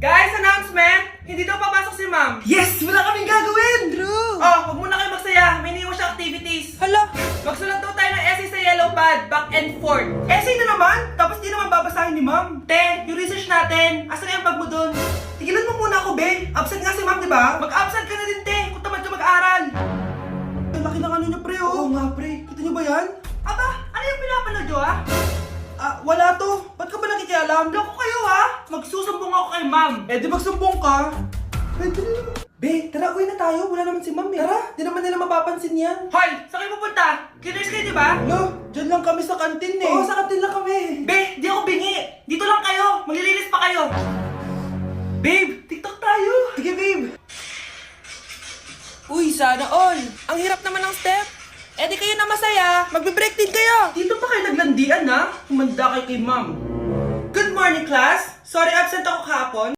Guys, announcement! Hindi daw papasok si ma'am. Yes! Wala kaming gagawin! True! Oh, huwag muna kayo magsaya. May iniwan siya activities. Hala! Magsulat daw tayo ng essay sa yellow pad, back and forth. Essay na naman! Tapos di naman babasahin ni ma'am. Te, yung research natin. Asan na yung bag mo dun? Tigilan mo muna ako, be. Absent nga si ma'am, di ba? Mag-absent ka na din, te. Kung tamad ka mag-aaral. Ang laki ng ano niya, pre, oh. Oo nga, pre. Kita niyo ba yan? Aba, ano yung pinapanood nyo, ha? Wala to. Ba't ka ba nakikialam? Loko kayo, ha? Magsusumbong ako kay ma'am. Eh, di magsumbong ka. Pwede na naman. Be, tara, uwi na tayo. Wala naman si ma'am, eh. Tara, di naman nila mapapansin yan. Hoy, saan kayo pupunta? Cleaners kayo, di ba? Lo, dyan lang kami sa kantin, eh. Oo, sa kantin lang kami. Be, di ako bingi. Dito lang kayo. Maglilinis pa kayo. Babe, TikTok tayo. Sige, babe. Uy, sana all! Ang hirap naman ng step! Eh di kayo na masaya! Magbe-break din kayo! Dito pa kayo naglandian, ha? Humanda kayo kay ma'am. Good morning, class. Sorry, absent ako kahapon.